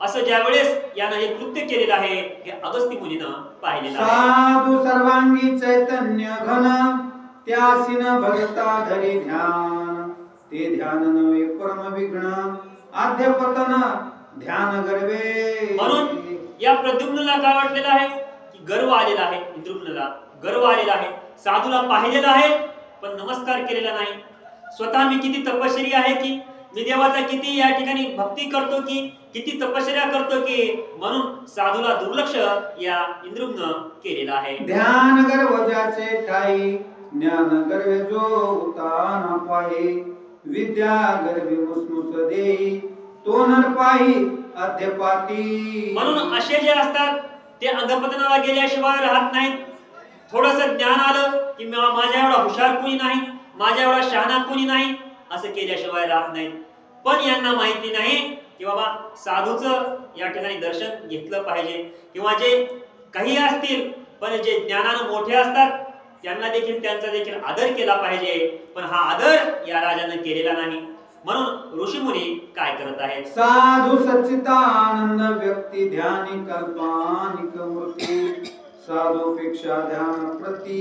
असं ज्या वेळेस यानं हे कृत्य केलेलं आहे हे अगस्ती मुनीनं पाहिलेलं आहे. साधू सर्वांगी चैतन्य घन त्यासीन भगता धरी ध्यान ते ध्यान नवे परम विघ्न आद्यपतन ध्यान गर्वे. म्हणून या प्रद्युम्नला काय वाटलेलं आहे की गर्व आलेला आहे, इंद्रद्युम्नला गर्व आलेला आहे, साधूला पाहिलेला आहे पण नमस्कार केलेला नाही. स्वतः मी किती तपश्चरी आहे की मी देवाचा किती या ठिकाणी भक्ती करतो की किती तपश्चर्या करतो की म्हणून साधूला दुर्लक्ष या इंद्रद्युम्न केलेला आहे. ध्यान गर्व ज्याचे ठाई ज्ञान गर्वे जो उताना पाही विद्या गर्वी मुसमुस देई तो नर पाही अध्यपाती. म्हणून असे जे असतात ते अंधपतनाला गेल्याशिवाय राहत नाहीत. थोडस ज्ञान आलं की माझ्या एवढा हुशार कोणी नाही, माझ्या एवढा शहाणा कोणी नाही, असं केल्याशिवाय राहत नाहीत. पण यांना माहिती नाही की बाबा साधूचं या ठिकाणी दर्शन घेतलं पाहिजे, किंवा जे काही असतील पण जे ज्ञानानं मोठे असतात त्यांना देखील त्यांचा देखील आदर केला पाहिजे. पण हा आदर या राजाने केलेला नाही. म्हणून ऋषीमुनी काय करत आहेत? साधू सच्चिदानंद व्यक्ती ध्यानी कल्पानिक मूर्ती साधूपेक्षा ध्यान प्रती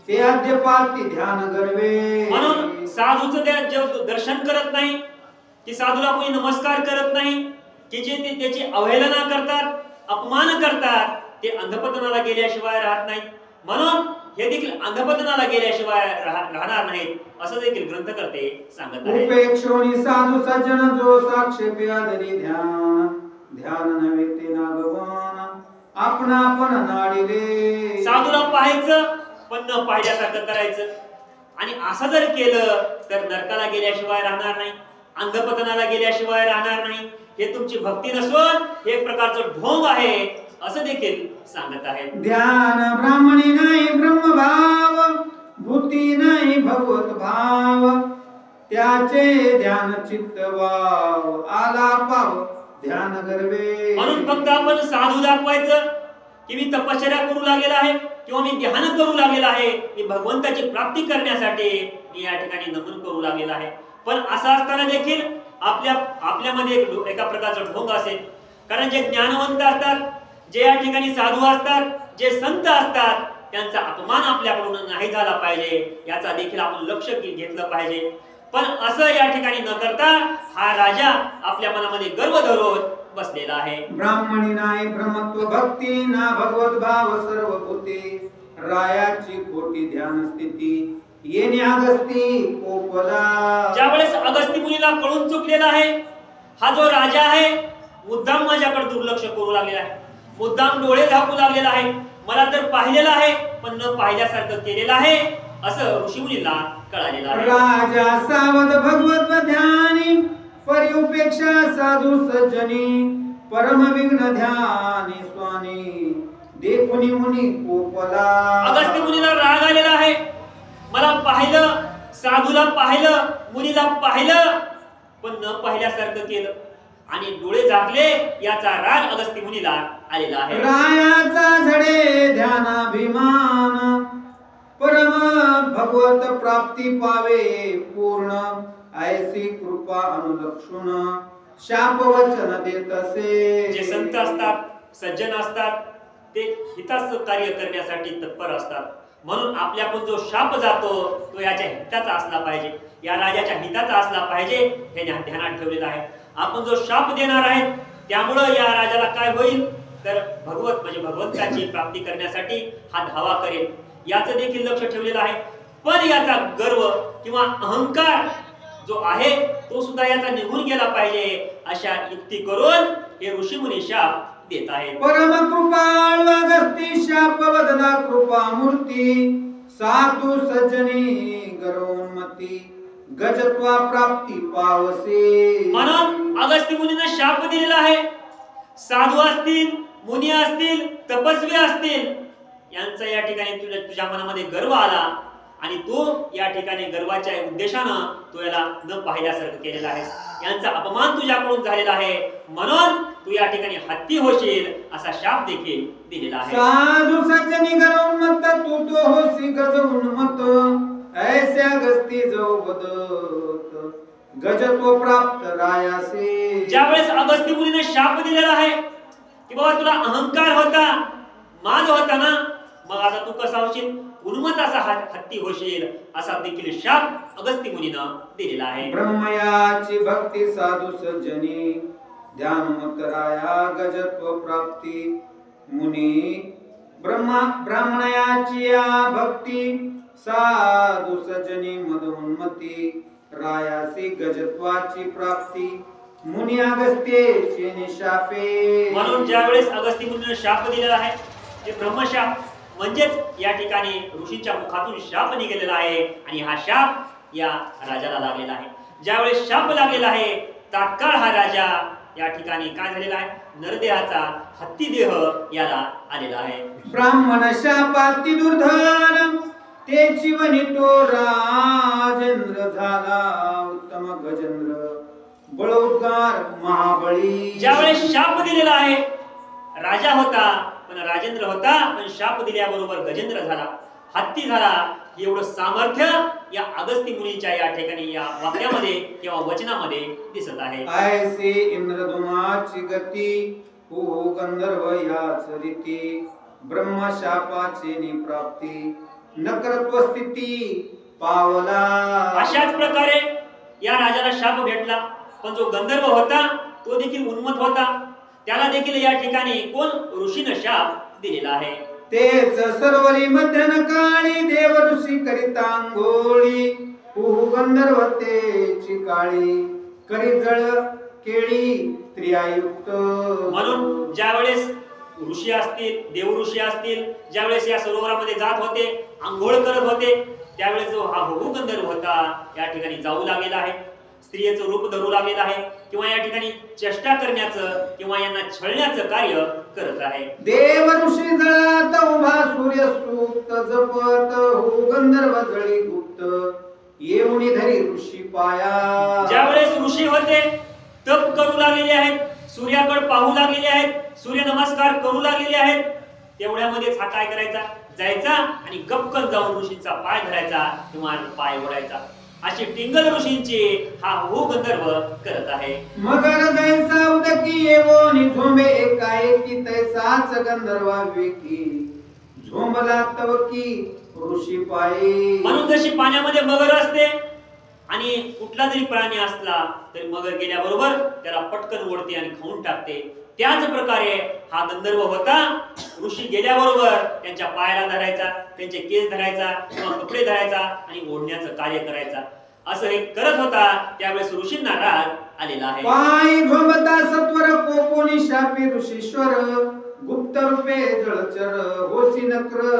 ते अद्यपाती ध्यान गर्वे. म्हणून साधूचं जे दर्शन करत नाही, की साधूला कोणी नमस्कार करत नाही, की जे ते त्याची अवहेलना करतात, अपमान करतात, ते अंधपतनाला गेल्याशिवाय राहत नाहीत. म्हणून हे देखील अंधपतनाला गेल्याशिवाय राहणार नाहीत असं देखील ग्रंथकर्ते सांगत आहेत. उपेक्षोनी साधू सज्जन जो साक्षेपे आदरी ध्यान ध्यान नव्हे ते नागवान आपण आपण नाडिले. साधूला पाहायचं पण न पाहिल्यासारखं करायचं, आणि असं जर केलं तर नरकाला गेल्याशिवाय राहणार नाही, अंधपतनाला गेल्याशिवाय राहणार नाही. हे तुमची भक्ती नसून हे एक प्रकारचं ढोंग आहे असं देखील सांगत आहेत. ध्यान ब्राह्मणी नाही ब्रह्मभाव भूती नाही भगवत भाव त्याचे ध्यान चित्त वाव आला पाव ध्यान गर्वे. म्हणून फक्त आपण साधू दाखवायचं की मी तपश्चर्या करू लागलेला आहे, किंवा मी ध्यान करू लागलेला आहे, मी भगवंताची प्राप्ती करण्यासाठी मी या ठिकाणी नमन करू लागलेला आहे. पण असं असताना देखील आपल्यामध्ये एका प्रकारचा ढोंग असेल. कारण जे ज्ञानवंत असतात, जे या ठिकाणी साधू असतात, जे संत असतात, त्यांचा अपमान आपल्याकडून नाही झाला पाहिजे याचा देखील आपण लक्ष घेतलं पाहिजे. पण असं या ठिकाणी न करता हा राजा आपल्या मनामध्ये गर्व धरून बसलेला आहे. ब्राह्मणी नाही ब्रह्मत्व भक्ती ना भगवत भाव सर्व भूते रायाची कोटी ध्यान स्थिती येणे अगस्ती पोपला. ज्यावेळेस अगस्ती मुनीला कळून चुकलेला आहे, हा जो राजा आहे मुद्दाम माझ्याकडे दुर्लक्ष करू लागलेला आहे, मुद्दाम डोळे झाकू लागलेला आहे, मला तर पाहिलेलं आहे पण न पाहिल्यासारखं केलेलं आहे असं ऋषीमुनीला कळालेलं आहे. राजा सावध भगवत ध्यानी परिउपेक्षा साधू सज्जनी परम विघ्न ध्यानी स्वानी देखुनी मुनी कोपला. अगस्ती मुनीला राग आलेला आहे, मला पाहिलं, साधूला पाहिलं, मुनीला पाहिलं पण न पाहिल्यासारखं केलं आणि डोळे झाकले याचा राग अगस्ती मुनीला आलेला आहे. रायाचा झडे ध्यानाभिमान परम भगवत प्राप्ती पावे पूर्ण ऐसी कृपा अनुलक्षुण शाप वचन देत असे. जे संत असतात, सज्जन असतात, ते हिताचं कार्य करण्यासाठी तत्पर असतात. म्हणून आपल्याकडून जो शाप जातो तो याच्या हिताचा असला पाहिजे, या राजाच्या हिताचा असला पाहिजे हे ध्यानात ठेवलेलं आहे. आपण जो शाप देणार आहे त्यामुळं या राजाला काय होईल तर भगवंताची प्राप्ती करण्यासाठी हा धावा करेल याचं देखील लक्ष ठेवलेलं आहे. पण याचा गर्व किंवा अहंकार जो आहे तो सुद्धा याचा निघून गेला पाहिजे अशा युक्ती करून हे ऋषीमुनी शाप देत आहेत. परम कृपाळ अगस्ती शाप वदना कृपा मूर्ती साधू सज्जनी गरोन्मती गजत्वा प्राप्ती पावसे. म्हणून अगस्ती मुनीने शाप दिलेला आहे. साधू असतील, मुनी असतील, तपस्वी असतील, यांचा या ठिकाणी तुझ्या मनामध्ये गर्व आला आणि तू या ठिकाणी गर्वाच्या उद्देशानं तू याला न पाहिल्यासारखं केलेलं आहेस. यांचा अपमान तुझ्याकडून झालेला आहे, म्हणून तू या ठिकाणी हत्ती होशील असा शाप देखील दिलेला आहे. साधू सज्जनी गरोन्मत तू तो होसी गजोन्मत ऐसे अगस्ती जो बदत गजत्व प्राप्त रायासे. ज्यावेळेस अगस्ती मुनीने शाप दिलेला आहे की बाबा तुला अहंकार होता, मान होता ना, मग आता तू कसा होशील, उन्मत असा हत्ती होशील असा देखील शाप अगस्ती मुनीनं दिलेला आहे. ब्रह्मयाची भक्ती साधू सज्जनी ध्यानमत राया गजत्व प्राप्ती मुनी. ब्राह्मणाची भक्ती साधू सज्जनी मदोन्मती रायासी गजत्वाची प्राप्ती मुनी अगस्त्येचे निशापे. म्हणून ज्यावेळेस अगस्ती मुनीने शाप दिलेला आहे ते ब्रह्मशाप म्हणजेच या ठिकाणी ऋषीच्या मुखातून शाप निघालेला आहे आणि हा शाप या राजाला लागलेला आहे. ज्यावेळेस शाप लागलेला आहे तात्काळ हा राजा या ठिकाणी काय झालेला आहे, नरदेहाचा हत्ती देह याला आलेला आहे. ब्राह्मण शापाती दुर्धर तेची वनी तो राजेंद्र झाला उत्तम गजेंद्र बळोद्गार महाबळी. ज्यावेळेस शाप दिलेला आहे, राजा होता पण राजेंद्र होता, पण शाप दिल्याबरोबर गजेंद्र झाला, हत्ती झाला. एवढं सामर्थ्य या अगस्ती मुनीच्या या ठिकाणी या वाक्यामध्ये किंवा वचनामध्ये दिसत आहे. ऐसे इंद्रदुमाची गती हो गंधर्व याच रीती ब्रह्मशापाची निप्राप्ती नकरत्व स्थिती पावला. अशाच प्रकारे या राजाला शाप भेटला, पण जो गंधर्व होता तो देखील उन्मत्त होता, त्याला देखील या ठिकाणी कोण ऋषीने शाप दिलेला आहे. तेच सरोवरी मध्यन काळी देव ऋषी करिता अंघोळी गंधर्व तेची काळी करी जळ केळी स्त्रियायुक्त. म्हणून ज्यावेळेस ऋषी असतील, देव ऋषी असतील, ज्यावेळेस या सरोवरामध्ये जात होते, आंघोळ करत होते, त्यावेळेस जो हा गंधर्व होता या ठिकाणी जाऊ लागलेला आहे, स्त्रियेचं रूप धरू लागलेलं आहे, किंवा या ठिकाणी चेष्टा करण्याचं किंवा यांना छळण्याचं कार्य करत आहे. देव ऋषी जळात उभा सूर्य सूक्त जपत हो गंधर्व जळी गुप्त येऊनी धरी ऋषी पाया. ज्यावेळेस ऋषी होते, तप करू लागलेले आहेत, सूर्याकडे पाहू लागलेले आहेत, सूर्य नमस्कार करू लागलेले आहेत, तेवढ्यामध्येच हा काय करायचा, जायचा आणि गपकन जाऊन ऋषींचा पाय धरायचा किंवा पाय ओढायचा. अशी टिंगल ऋषींची हा हो गंधर्व करत आहे. मगर जैसा उदकी येवोनी झोंबे एकाएकी तैसाच गंधर्वा विकी झोंबला तवकी ऋषी पायी. म्हणून जशी पाण्यामध्ये मगर असते आणि कुठला जरी प्राणी असला तरी मगर गेल्याबरोबर त्याला पटकन ओढते आणि खाऊन टाकते, त्याच प्रकारे हा गंधर्व होता. ऋषी गेल्याबरोबर त्यांच्या पायाला धरायचा, त्यांचे केस धरायचा किंवा कपडे धरायचा आणि ओढण्याचं कार्य करायचा. असं हे करत होता. त्यावेळेस ऋषींना राग आलेला आहे. पायी झोंबता सत्वर कोपोनी शापी ऋषीश्वर गुप्त रूपे जळचर होसी नक्र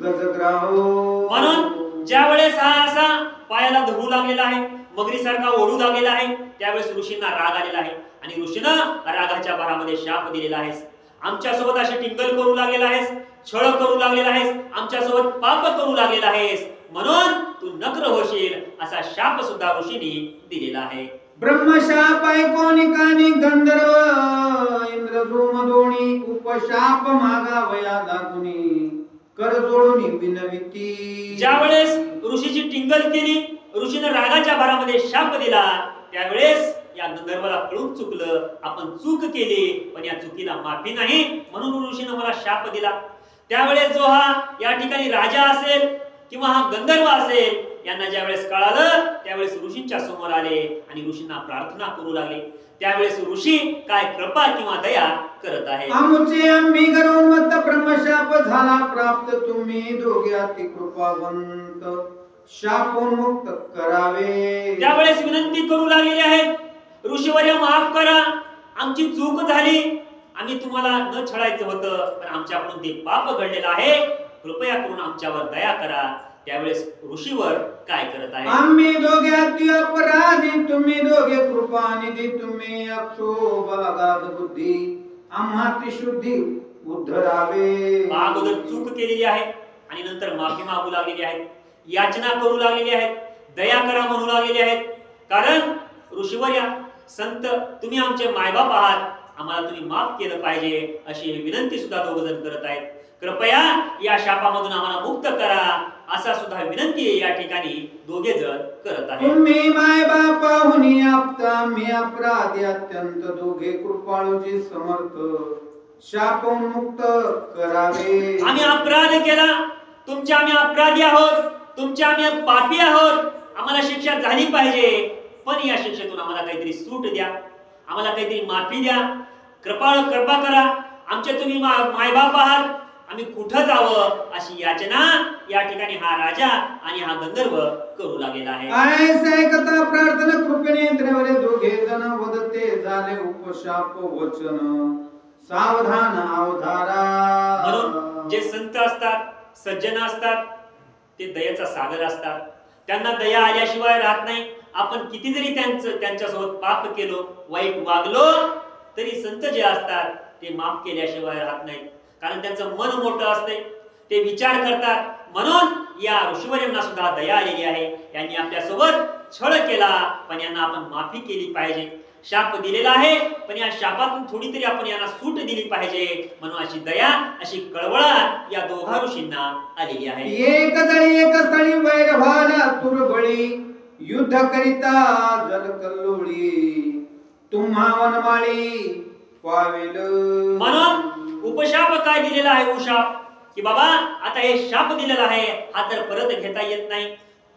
गजग्राहो. म्हणून ज्यावेळेस हा असा पायाला धरू लागलेला आहे, मगरीसारखा ओढू लागलेला आहे, त्यावेळेस ऋषींना राग आलेला आहे आणि ऋषीनं रागाच्या भरामध्ये शाप दिलेला आहेस. आमच्यासोबत अशी टिंगल करू लागलेला आहेस, छळ करू लागलेला आहेस, आमच्यासोबत पाप करू लागलेला आहेस, म्हणून तू नक्र होशील असा शाप सुद्धा ऋषींनी दिलेला आहे. ब्रह्मशाप ऐकोनी कानी गंधर्व इंद्रधूम दोणी उपशाप मागावया लागुनी कर जोडून विनविती. ज्यावेळेस ऋषीची टिंगल केली, ऋषीने रागाच्या भरामध्ये शाप दिला, त्यावेळेस या गंधर्वाला कळून चुकलं, आपण चूक केली पण या चुकीला माफी नाही, म्हणून ऋषीने मला शाप दिला. त्यावेळेस जो हा या ठिकाणी राजा असेल किंवा हा गंधर्व असेल, यांना ज्यावेळेस कळालं त्यावेळेस ऋषींच्या समोर आले आणि ऋषींना प्रार्थना करू लागले. त्यावेळेस ऋषी काय कृपा किंवा दया करत आहे. आमुचे आम्ही गरोन्मत्त ब्रह्मशाप झाला प्राप्त तुम्ही दोघे अति कृपावंत शापोन्मुक्त करावे. त्यावेळेस विनंती करू लागलेली आहेत, ऋषीवर्य माफ करा, आमची चूक झाली, आम्ही तुम्हाला न छळायचं होतं पण आमच्याकडून ते पाप घडलेलं आहे, कृपया करून आमच्यावर दया करा. त्यावेळेस ऋषीवर काय करत आहे, आम्ही दोघे अति अपराधी तुम्ही दोघे कृपानिधी तुम्ही अक्षोभगाध बुद्धी आम्हा शुद्धी उद्धरावे. अगोदर चूक केलेली आहे आणि नंतर माफी मागू लागलेली आहेत, याचना करू लागलेली आहेत, दया करा म्हणू लागलेली आहेत. कारण ऋषीवर्य संत तुम्ही आमचे मायबाप आहात, आम्हाला तुम्ही माफ केलं पाहिजे अशी विनंती सुद्धा दोघ जण करत आहेत. कृपया या शापामधून आम्हाला मुक्त करा असा सुद्धा विनंती या ठिकाणी दोघे जण करत आहेत. तुम्ही माय बापाहुनी आपता मी अपराधी अत्यंत दोघे कृपाळूजी समर्थ शापून मुक्त करावे. आम्ही अपराध केला, तुमचे आम्ही अपराधी आहोत, तुमचे आम्ही पापी आहोत, आम्हाला शिक्षा झाली पाहिजे, पण या शिक्षेतून आम्हाला काहीतरी सूट द्या, आम्हाला काहीतरी माफी द्या, कृपा करा, आमचे तुम्ही मायबाप आहात, आम्ही कुठं जावं अशी याचना या ठिकाणी हा राजा आणि हा गंधर्व करू लागलेला आहे. ऐसे कथा प्रार्थना कृपेने द्रवले दोघे जण वदते झाले उपशाप वचन सावधान अवधारा. म्हणून जे संत असतात, सज्जन असतात, ते दयेचा सागर असतात, त्यांना दया आल्याशिवाय राहत नाही. आपण किती जरी त्यांच्यासोबत पाप केलो, वाईट वागलो, तरी संत जे असतात ते माफ केल्याशिवाय राहत नाहीत. कारण त्यांचं मन मोठं असते, ते विचार करतात, म्हणून या ऋषीवर्यांना सुद्धा दया आलेली आहे. यांनी आपल्यासोबत छळ केला, पण यांना आपण माफी केली पाहिजे. शाप दिलेला आहे, पण या शापातून थोडी तरी आपण यांना सूट दिली पाहिजे. म्हणून अशी दया, अशी कळवळा या दोघा ऋषींना आलेली आहे. एक जळी एक स्थळी वैर व्हाल तुरबळी, युद्ध करिता जल कल्लोळी, तुम्हा वनमाळी पावेल. म्हणून उपशाप काय दिलेला आहे? उशाप, की बाबा आता हे शाप दिलेला आहे, हा तर परत घेता येत नाही.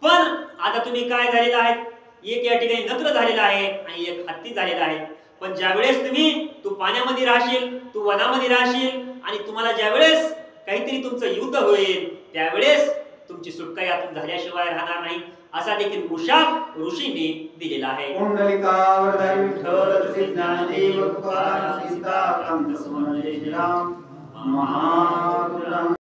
पण आता तुम्ही काय झालेला आहे, एक या ठिकाणी नत्र झालेला आहे आणि एक हत्ती झालेला आहे. पण ज्या वेळेस तू पाण्यामध्ये राहशील, तू वनामध्ये राहशील आणि तुम्हाला ज्या वेळेस काहीतरी तुमचं युद्ध होईल, त्यावेळेस तुमची सुटका यातून झाल्याशिवाय राहणार नाही, असा देखील उशाप ऋषींनी दिलेला आहे. कुंडलिकावरधारी विठ्ठल श्री ज्ञानदेव तुकाराम सीता कांत समर्थ जय श्रीराम महारुद्र.